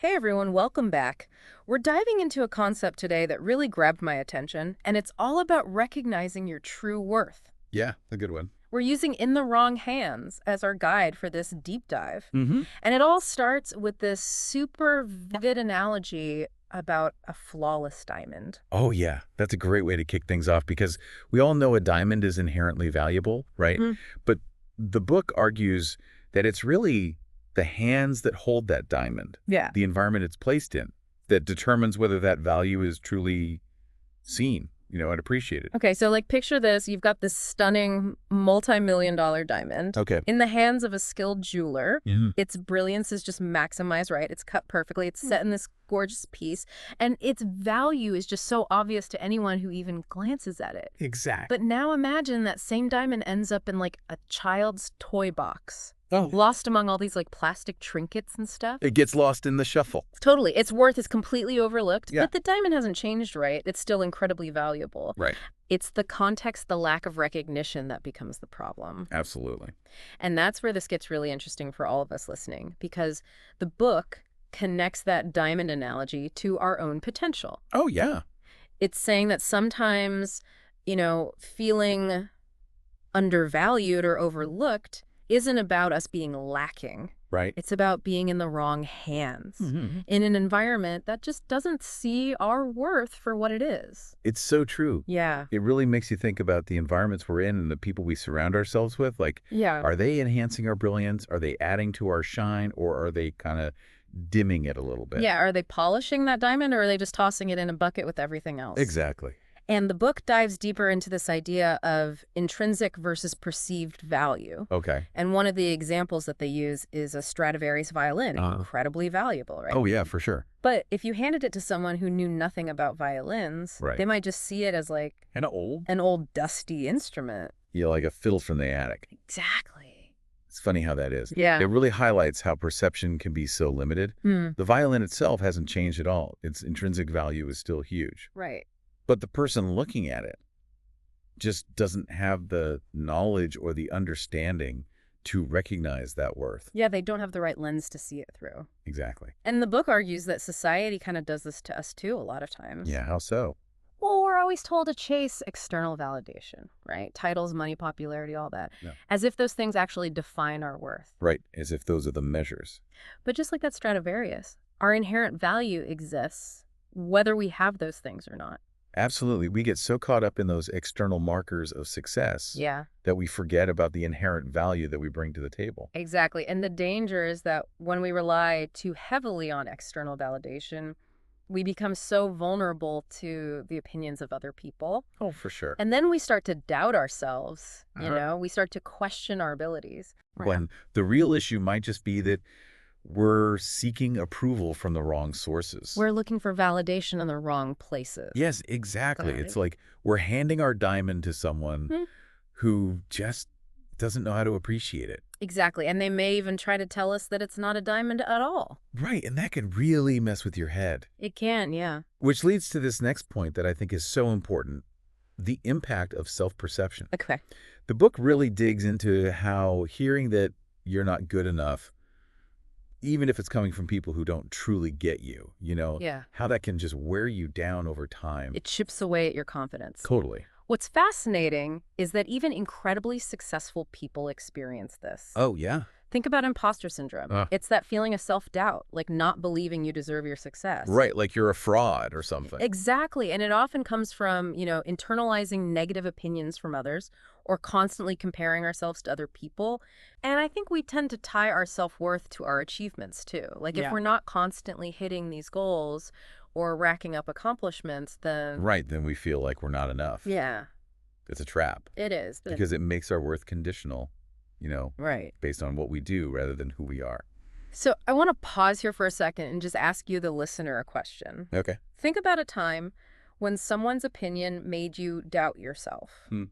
Hey everyone, welcome back. We're diving into a concept today that really grabbed my attention, and it's all about recognizing your true worth. Yeah, a good one. We're using In the Wrong Hands as our guide for this deep dive. Mm-hmm. And it all starts with this super vivid analogy about a flawless diamond. Oh, yeah. That's a great way to kick things off because we all know a diamond is inherently valuable, right? Hmm. But the book argues that it's really the hands that hold that diamond, Yeah. the environment it's placed in, that determines whether that value is truly seen, and appreciated. Okay, so like picture this, you've got this stunning multi-million-dollar diamond Okay. in the hands of a skilled jeweler. Mhm. Its brilliance is just maximized, right? It's cut perfectly. It's set in this gorgeous piece, and its value is just so obvious to anyone who even glances at it. Exactly. But now imagine that same diamond ends up in like a child's toy box, Oh, lost among all these like plastic trinkets and stuff. it gets lost in the shuffle. Totally. Its worth is completely overlooked, Yeah. but the diamond hasn't changed, right? It's still incredibly valuable. Right. It's the context, the lack of recognition that becomes the problem. Absolutely. And that's where this gets really interesting for all of us listening, because the book connects that diamond analogy to our own potential. Oh, yeah. It's saying that sometimes, feeling undervalued or overlooked isn't about us being lacking. Right. It's about being in the wrong hands, Mhm. in an environment that just doesn't see our worth for what it is. It's so true. Yeah. It really makes you think about the environments we're in and the people we surround ourselves with. Like, Yeah. are they enhancing our brilliance? Are they adding to our shine? Or are they kind of dimming it a little bit? Yeah, are they polishing that diamond or are they just tossing it in a bucket with everything else? Exactly. And the book dives deeper into this idea of intrinsic versus perceived value. Okay. And one of the examples that they use is a Stradivarius violin, incredibly valuable, right? Oh, yeah, for sure. But if you handed it to someone who knew nothing about violins, Right. they might just see it as like And old. an old dusty instrument. Like a fiddle from the attic. Exactly. It's funny how that is. Yeah. It really highlights how perception can be so limited. Hmm. The violin itself hasn't changed at all. Its intrinsic value is still huge. Right. But the person looking at it just doesn't have the knowledge or the understanding to recognize that worth. Yeah, they don't have the right lens to see it through. Exactly. And the book argues that society kind of does this to us too a lot of times. Yeah, how so? Well, we're always told to chase external validation, right? Titles, money, popularity, all that. Yeah. As if those things actually define our worth. Right, as if those are the measures. But just like that Stradivarius, our inherent value exists whether we have those things or not. Absolutely. We get so caught up in those external markers of success Yeah, that we forget about the inherent value that we bring to the table. exactly. And the danger is that when we rely too heavily on external validation, we become so vulnerable to the opinions of other people. Oh, for sure. And then we start to doubt ourselves, Uh-huh. we start to question our abilities. When the real issue might just be that we're seeking approval from the wrong sources. We're looking for validation in the wrong places. Yes, exactly. Got It's it. like we're handing our diamond to someone Hmm. who just doesn't know how to appreciate it. Exactly. And they may even try to tell us that it's not a diamond at all. Right, and that can really mess with your head. It can, yeah. Which leads to this next point that I think is so important, the impact of self-perception. Okay. The book really digs into how hearing that you're not good enough, even if it's coming from people who don't truly get you, Yeah. how that can just wear you down over time. It chips away at your confidence. Totally. What's fascinating is that even incredibly successful people experience this. Oh, yeah. Think about imposter syndrome. It's that feeling of self-doubt, like not believing you deserve your success. Right, like you're a fraud or something. Exactly. And it often comes from, internalizing negative opinions from others or constantly comparing ourselves to other people. And I think we tend to tie our self-worth to our achievements too. Like if Yeah. we're not constantly hitting these goals or racking up accomplishments, then Right, then we feel like we're not enough. yeah, It's a trap it is. because it makes our worth conditional, Right. based on what we do rather than who we are. So I want to pause here for a second and just ask you, the listener, a question. Okay. Think about a time when someone's opinion made you doubt yourself. Hmm.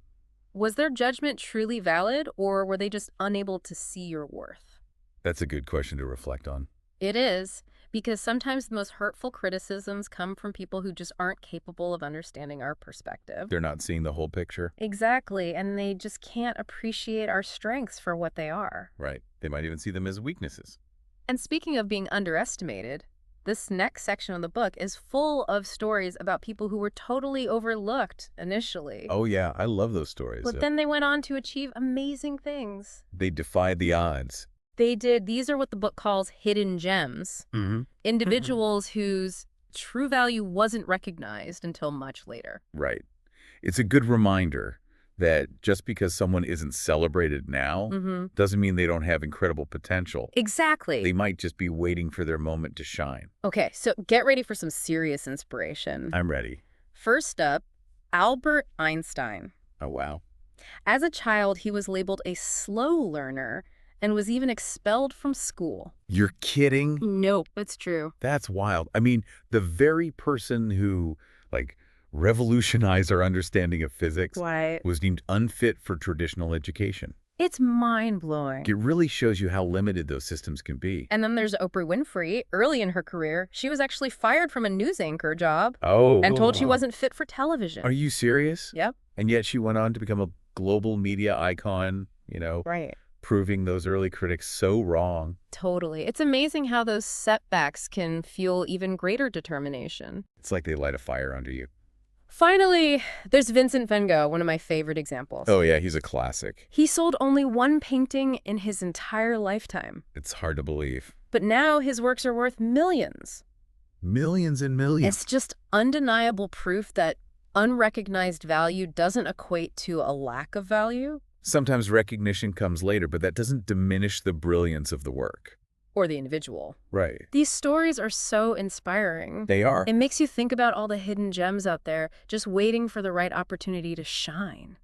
Was their judgment truly valid, or were they just unable to see your worth? That's a good question to reflect on. It is, because sometimes the most hurtful criticisms come from people who just aren't capable of understanding our perspective. They're not seeing the whole picture. Exactly, and they just can't appreciate our strengths for what they are. Right. They might even see them as weaknesses. And speaking of being underestimated, this next section of the book is full of stories about people who were totally overlooked initially. Oh, yeah, I love those stories. But then they went on to achieve amazing things. They defied the odds. They did. These are what the book calls hidden gems. Mm-hmm. Individuals whose true value wasn't recognized until much later. Right. It's a good reminder that just because someone isn't celebrated now doesn't mean they don't have incredible potential. Exactly. They might just be waiting for their moment to shine. Okay, so get ready for some serious inspiration. I'm ready. First up, Albert Einstein. Oh, wow. As a child, he was labeled a slow learner and was even expelled from school. You're kidding? Nope, it's true. That's wild. I mean, the very person who, like, revolutionized our understanding of physics Why? was deemed unfit for traditional education. It's mind-blowing. It really shows you how limited those systems can be. And then there's Oprah Winfrey. Early in her career, she was actually fired from a news anchor job Oh. and told she wasn't fit for television. Are you serious? Yep. And yet she went on to become a global media icon, Right. proving those early critics so wrong. Totally. It's amazing how those setbacks can fuel even greater determination. It's like they light a fire under you. Finally, there's Vincent van Gogh, one of my favorite examples. Oh, yeah, he's a classic. He sold only one painting in his entire lifetime. It's hard to believe. But now his works are worth millions. Millions and millions. It's just undeniable proof that unrecognized value doesn't equate to a lack of value. Sometimes recognition comes later, but that doesn't diminish the brilliance of the work. Or the individual. Right. These stories are so inspiring. They are. It makes you think about all the hidden gems out there, just waiting for the right opportunity to shine.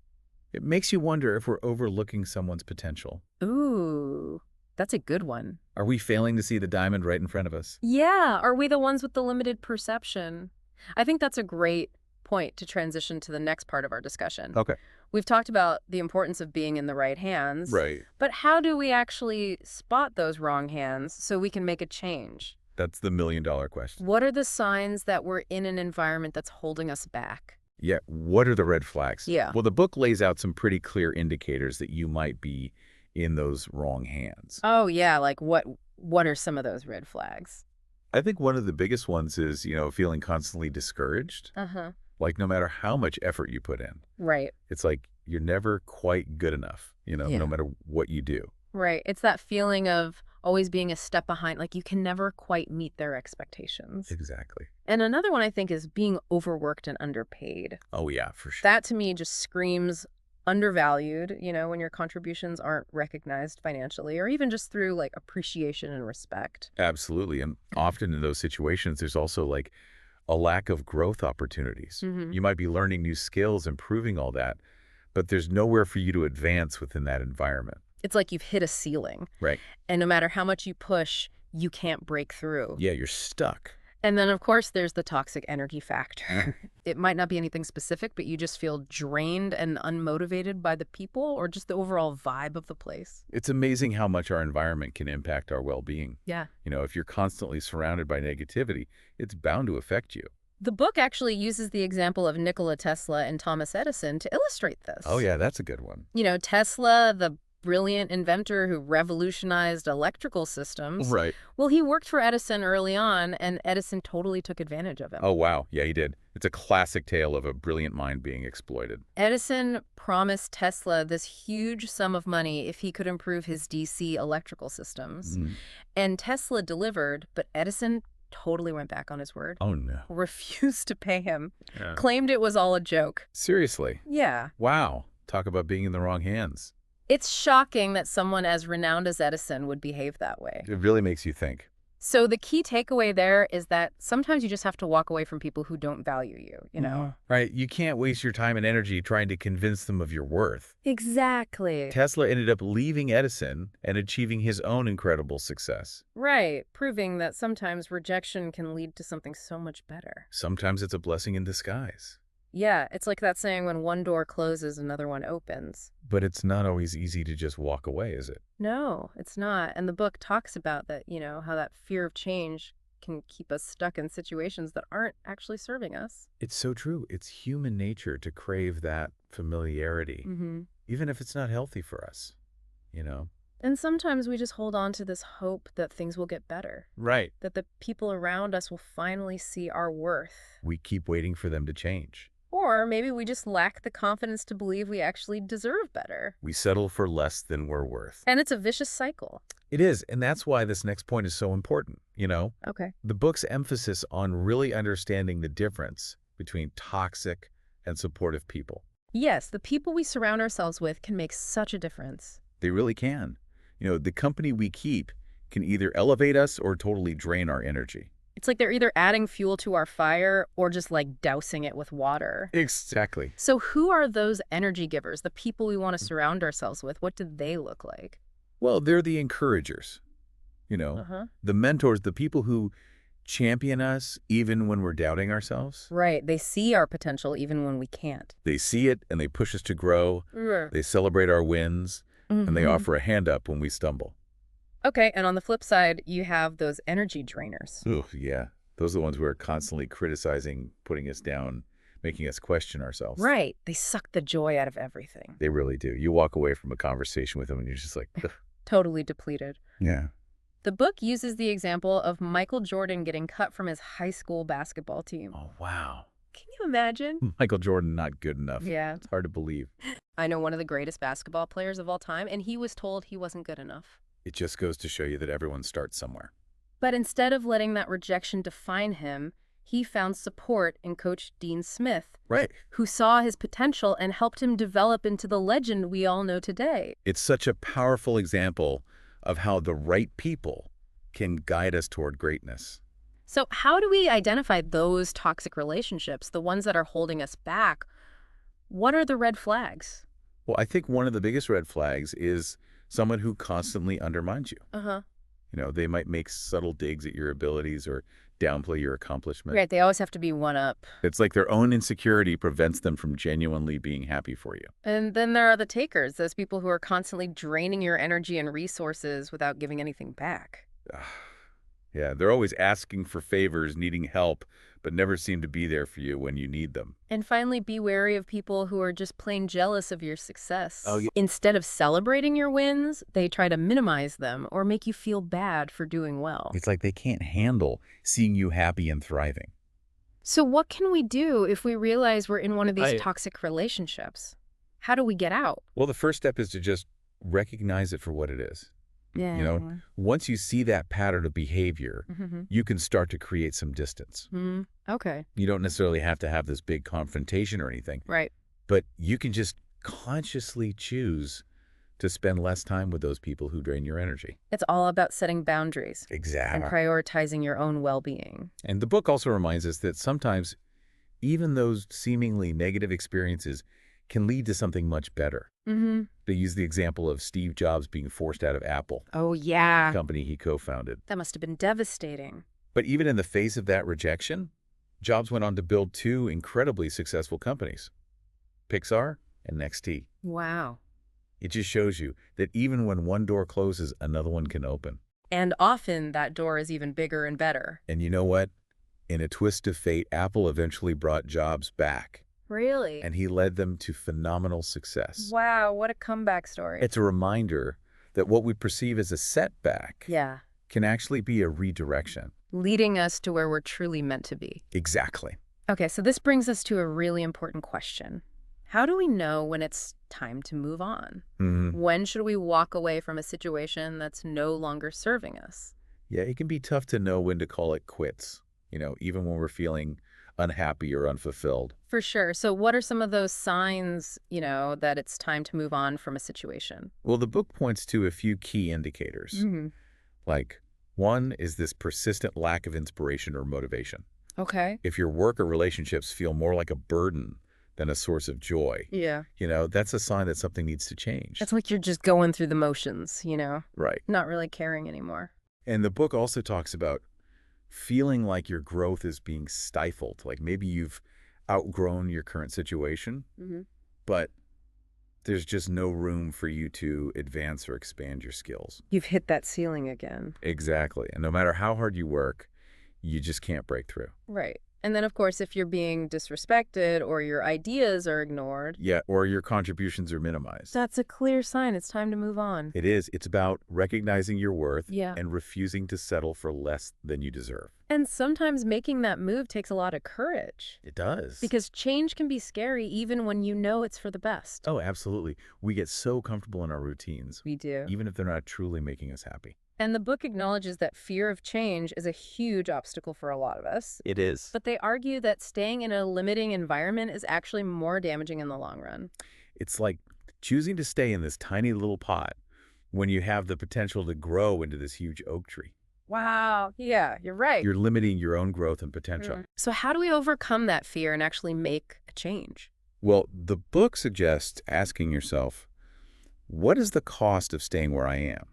It makes you wonder if we're overlooking someone's potential. Ooh, that's a good one. Are we failing to see the diamond right in front of us? Yeah, are we the ones with the limited perception? I think that's a great point to transition to the next part of our discussion. Okay. We've talked about the importance of being in the right hands. Right. But how do we actually spot those wrong hands so we can make a change? That's the million-dollar question. What are the signs that we're in an environment that's holding us back? Yeah, what are the red flags? Yeah. Well, the book lays out some pretty clear indicators that you might be in those wrong hands. Oh, yeah, like what are some of those red flags? I think one of the biggest ones is, feeling constantly discouraged. Uh-huh. Like no matter how much effort you put in, Right. it's like you're never quite good enough, Yeah. no matter what you do. Right. It's that feeling of always being a step behind, like you can never quite meet their expectations. Exactly. And another one I think is being overworked and underpaid. Oh, yeah, for sure. That to me just screams undervalued, when your contributions aren't recognized financially or even just through like appreciation and respect. Absolutely. And often in those situations, there's also like a lack of growth opportunities. You might be learning new skills, improving all that, but there's nowhere for you to advance within that environment. It's like you've hit a ceiling. Right. And no matter how much you push, you can't break through. Yeah, you're stuck. And then, of course, there's the toxic energy factor. It might not be anything specific, but you just feel drained and unmotivated by the people or just the overall vibe of the place. It's amazing how much our environment can impact our well-being. Yeah. If you're constantly surrounded by negativity, it's bound to affect you. The book actually uses the example of Nikola Tesla and Thomas Edison to illustrate this. Oh, yeah, that's a good one. Tesla, the brilliant inventor who revolutionized electrical systems. Right. Well, he worked for Edison early on, and Edison totally took advantage of him. Oh, wow. Yeah, he did. It's a classic tale of a brilliant mind being exploited. Edison promised Tesla this huge sum of money if he could improve his DC electrical systems. And Tesla delivered, but Edison totally went back on his word. Oh, no. Refused to pay him. Yeah. Claimed it was all a joke. Seriously? Yeah. Wow. Talk about being in the wrong hands. It's shocking that someone as renowned as Edison would behave that way. It really makes you think. So the key takeaway there is that sometimes you just have to walk away from people who don't value you, Right. You can't waste your time and energy trying to convince them of your worth. Exactly. Tesla ended up leaving Edison and achieving his own incredible success. Right. Proving that sometimes rejection can lead to something so much better. Sometimes it's a blessing in disguise. Yeah, it's like that saying, when one door closes, another one opens. But it's not always easy to just walk away, is it? No, it's not. And the book talks about that, how that fear of change can keep us stuck in situations that aren't actually serving us. It's so true. It's human nature to crave that familiarity, even if it's not healthy for us, And sometimes we just hold on to this hope that things will get better, Right. that the people around us will finally see our worth. We keep waiting for them to change. Or maybe we just lack the confidence to believe we actually deserve better. We settle for less than we're worth. And it's a vicious cycle. It is, and that's why this next point is so important, Okay. The book's emphasis on really understanding the difference between toxic and supportive people. Yes, the people we surround ourselves with can make such a difference. They really can. The company we keep can either elevate us or totally drain our energy. It's like they're either adding fuel to our fire or just like dousing it with water. Exactly. So who are those energy givers, the people we want to surround ourselves with? What do they look like? Well, they're the encouragers, Uh-huh. the mentors, the people who champion us even when we're doubting ourselves. Right. They see our potential even when we can't. They see it and they push us to grow. Right. They celebrate our wins and they Mhm. offer a hand up when we stumble. Okay, and on the flip side, you have those energy drainers. Ooh, yeah. Those are the ones who are constantly criticizing, putting us down, making us question ourselves. Right. They suck the joy out of everything. They really do. You walk away from a conversation with them and you're just like, ugh. Totally depleted. Yeah. The book uses the example of Michael Jordan getting cut from his high school basketball team. Oh, wow. Can you imagine? Michael Jordan, not good enough. Yeah. It's hard to believe. I know one of the greatest basketball players of all time, and he was told he wasn't good enough. It just goes to show you that everyone starts somewhere. But instead of letting that rejection define him, he found support in Coach Dean Smith, Right. who saw his potential and helped him develop into the legend we all know today. It's such a powerful example of how the right people can guide us toward greatness. So how do we identify those toxic relationships, the ones that are holding us back? What are the red flags? Well, I think one of the biggest red flags is someone who constantly undermines you. Uh-huh. They might make subtle digs at your abilities or downplay your accomplishment. Right, they always have to be one up. It's like their own insecurity prevents them from genuinely being happy for you. And then there are the takers, those people who are constantly draining your energy and resources without giving anything back. Yeah, they're always asking for favors, needing help, but never seem to be there for you when you need them. And finally, be wary of people who are just plain jealous of your success. Oh, yeah. Instead of celebrating your wins, they try to minimize them or make you feel bad for doing well. It's like they can't handle seeing you happy and thriving. So what can we do if we realize we're in one of these I- toxic relationships? How do we get out? Well, the first step is to just recognize it for what it is. Yeah. Once you see that pattern of behavior, Mm-hmm. you can start to create some distance. Okay. You don't necessarily have to have this big confrontation or anything, Right. but you can just consciously choose to spend less time with those people who drain your energy. It's all about setting boundaries and Exactly. prioritizing your own well-being. And the book also reminds us that sometimes even those seemingly negative experiences can lead to something much better. Mm-hmm. They use the example of Steve Jobs being forced out of Apple, Oh, the yeah. company he co-founded. That must have been devastating. But even in the face of that rejection, Jobs went on to build two incredibly successful companies, Pixar and NXT. Wow. It just shows you that even when one door closes, another one can open. And often that door is even bigger and better. And you know what? In a twist of fate, Apple eventually brought Jobs back, Really? and he led them to phenomenal success. Wow, what a comeback story. It's a reminder that what we perceive as a setback Yeah. can actually be a redirection. Leading us to where we're truly meant to be. Exactly. Okay, so this brings us to a really important question. How do we know when it's time to move on? When should we walk away from a situation that's no longer serving us? Yeah, it can be tough to know when to call it quits, even when we're feeling unhappy or unfulfilled. For sure. So what are some of those signs, that it's time to move on from a situation? Well, the book points to a few key indicators. Mm-hmm. Like, one is this persistent lack of inspiration or motivation. Okay. If your work or relationships feel more like a burden than a source of joy, Yeah. that's a sign that something needs to change. It's like you're just going through the motions, Right. not really caring anymore. And the book also talks about feeling like your growth is being stifled. Like maybe you've outgrown your current situation, Mm-hmm. but there's just no room for you to advance or expand your skills. You've hit that ceiling again. Exactly. And no matter how hard you work, you just can't break through. Right. And then, of course, if you're being disrespected or your ideas are ignored, Yeah, or your contributions are minimized. that's a clear sign it's time to move on. It is. It's about recognizing your worth Yeah. and refusing to settle for less than you deserve. And sometimes making that move takes a lot of courage. It does. Because change can be scary even when you know it's for the best. Oh, absolutely. We get so comfortable in our routines, We do. even if they're not truly making us happy. And the book acknowledges that fear of change is a huge obstacle for a lot of us. It is. But they argue that staying in a limiting environment is actually more damaging in the long run. It's like choosing to stay in this tiny little pot when you have the potential to grow into this huge oak tree. Wow. Yeah, you're right. You're limiting your own growth and potential. So how do we overcome that fear and actually make a change? Well, the book suggests asking yourself, what is the cost of staying where I am?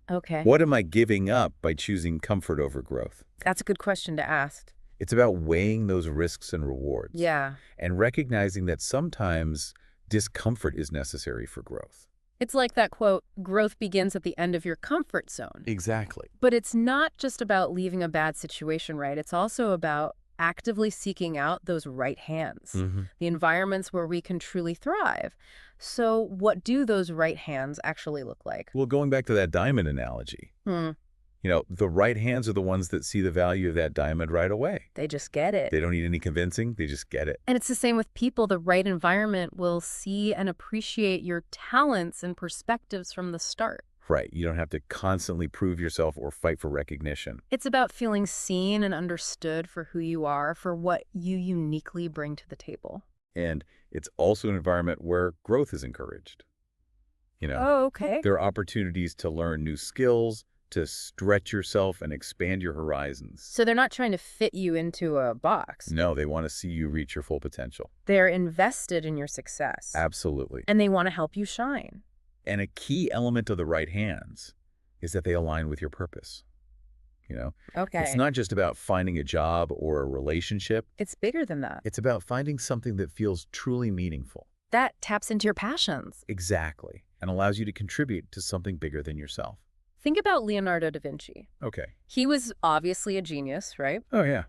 Okay. What am I giving up by choosing comfort over growth? That's a good question to ask. It's about weighing those risks and rewards. Yeah. And recognizing that sometimes discomfort is necessary for growth. It's like that quote, growth begins at the end of your comfort zone. Exactly. But it's not just about leaving a bad situation, right? It's also about actively seeking out those right hands, the environments where we can truly thrive. So what do those right hands actually look like? Well, going back to that diamond analogy, the right hands are the ones that see the value of that diamond right away. They just get it. They don't need any convincing. They just get it. And it's the same with people. The right environment will see and appreciate your talents and perspectives from the start. Right. You don't have to constantly prove yourself or fight for recognition. It's about feeling seen and understood for who you are, for what you uniquely bring to the table. And it's also an environment where growth is encouraged. Oh, okay. There are opportunities to learn new skills, to stretch yourself and expand your horizons. So they're not trying to fit you into a box. No, they want to see you reach your full potential. They're invested in your success. Absolutely. And they want to help you shine. And a key element of the right hands is that they align with your purpose. Okay. It's not just about finding a job or a relationship. It's bigger than that. It's about finding something that feels truly meaningful. That taps into your passions. Exactly. And allows you to contribute to something bigger than yourself. Think about Leonardo da Vinci. Okay. He was obviously a genius, right? Oh, yeah.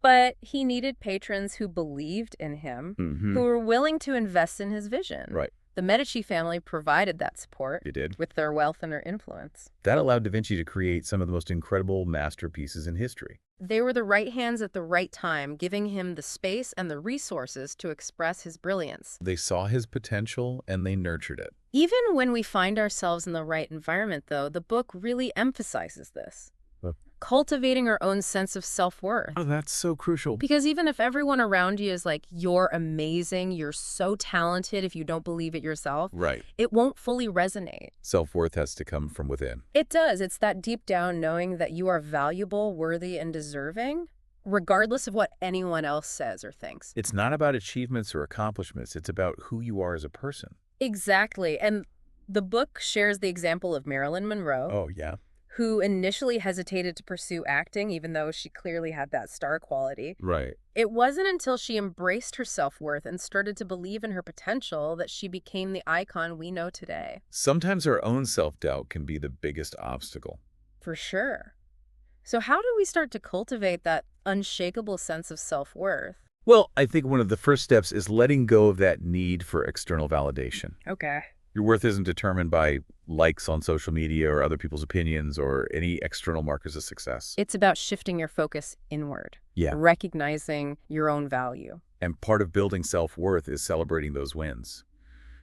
But he needed patrons who believed in him, who were willing to invest in his vision. Right. The Medici family provided that support They did. with their wealth and their influence. That allowed Da Vinci to create some of the most incredible masterpieces in history. They were the right hands at the right time, giving him the space and the resources to express his brilliance. They saw his potential and they nurtured it. Even when we find ourselves in the right environment, though, the book really emphasizes this. Cultivating our own sense of self-worth. Oh, that's so crucial. Because even if everyone around you is like, you're amazing, you're so talented if you don't believe it yourself, Right. it won't fully resonate. Self-worth has to come from within. It does. It's that deep down knowing that you are valuable, worthy, and deserving, regardless of what anyone else says or thinks. It's not about achievements or accomplishments. It's about who you are as a person. Exactly. And the book shares the example of Marilyn Monroe, Oh, yeah. who initially hesitated to pursue acting, even though she clearly had that star quality. Right. It wasn't until she embraced her self-worth and started to believe in her potential that she became the icon we know today. Sometimes our own self-doubt can be the biggest obstacle. For sure. So how do we start to cultivate that unshakable sense of self-worth? Well, I think one of the first steps is letting go of that need for external validation. Okay. Your worth isn't determined by likes on social media or other people's opinions or any external markers of success. It's about shifting your focus inward. Yeah. Recognizing your own value. And part of building self-worth is celebrating those wins,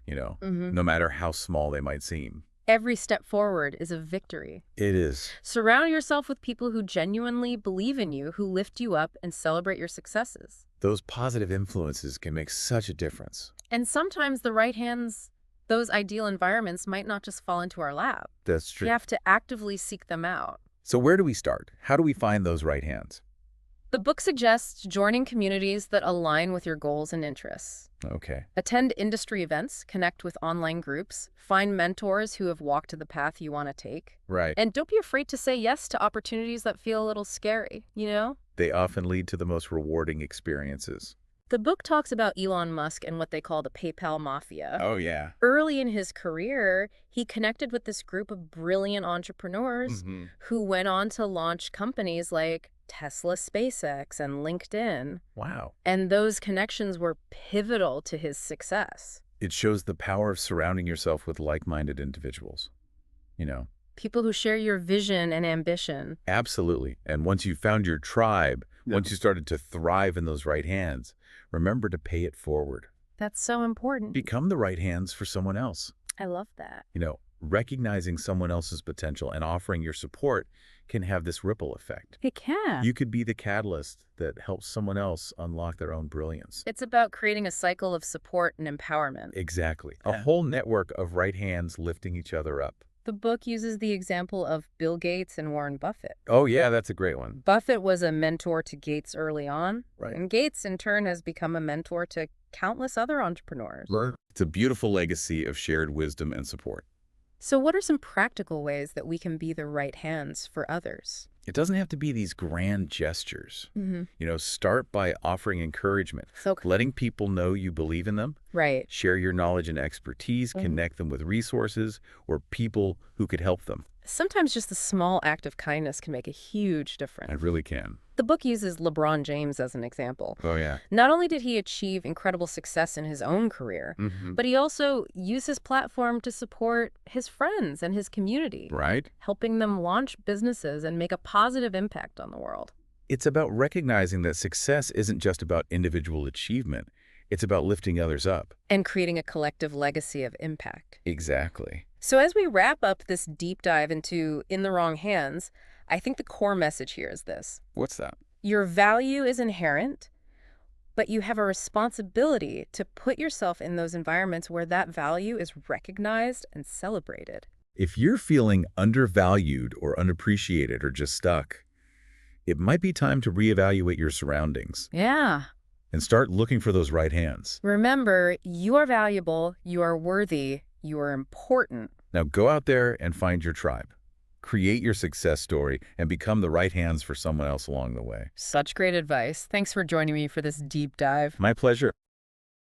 no matter how small they might seem. Every step forward is a victory. It is. Surround yourself with people who genuinely believe in you, who lift you up and celebrate your successes. Those positive influences can make such a difference. And sometimes the right hands, those ideal environments might not just fall into our lap. That's true. You have to actively seek them out. So where do we start? How do we find those right hands? The book suggests joining communities that align with your goals and interests. Okay. Attend industry events, connect with online groups, find mentors who have walked the path you want to take. Right. And don't be afraid to say yes to opportunities that feel a little scary, They often lead to the most rewarding experiences. The book talks about Elon Musk and what they call the PayPal mafia. Oh, yeah. Early in his career, he connected with this group of brilliant entrepreneurs who went on to launch companies like Tesla, SpaceX, and LinkedIn. Wow. And those connections were pivotal to his success. It shows the power of surrounding yourself with like-minded individuals. You know, People who share your vision and ambition. absolutely. And once you found your tribe, Yeah. once you started to thrive in those right hands, remember to pay it forward. That's so important. Become the right hands for someone else. I love that. Recognizing someone else's potential and offering your support can have this ripple effect. It can. You could be the catalyst that helps someone else unlock their own brilliance. It's about creating a cycle of support and empowerment. Exactly. A Yeah. whole network of right hands lifting each other up. The book uses the example of Bill Gates and Warren Buffett. Oh, yeah, that's a great one. Buffett was a mentor to Gates early on, Right. and Gates, in turn, has become a mentor to countless other entrepreneurs. It's a beautiful legacy of shared wisdom and support. So what are some practical ways that we can be the right hands for others? It doesn't have to be these grand gestures. Mm-hmm. Start by offering encouragement, So, letting people know you believe in them. right. Share your knowledge and expertise, Mhm. connect them with resources or people who could help them. Sometimes just a small act of kindness can make a huge difference. I really can. The book uses LeBron James as an example. Oh, yeah. Not only did he achieve incredible success in his own career, but he also used his platform to support his friends and his community, Right? helping them launch businesses and make a positive impact on the world. It's about recognizing that success isn't just about individual achievement. It's about lifting others up. And creating a collective legacy of impact. Exactly. So as we wrap up this deep dive into In the Wrong Hands, I think the core message here is this. What's that? Your value is inherent, but you have a responsibility to put yourself in those environments where that value is recognized and celebrated. If you're feeling undervalued or unappreciated or just stuck, it might be time to reevaluate your surroundings Yeah. and start looking for those right hands. Remember, you are valuable, you are worthy, you are important. Now go out there and find your tribe. Create your success story and become the right hands for someone else along the way. Such great advice. Thanks for joining me for this deep dive. My pleasure.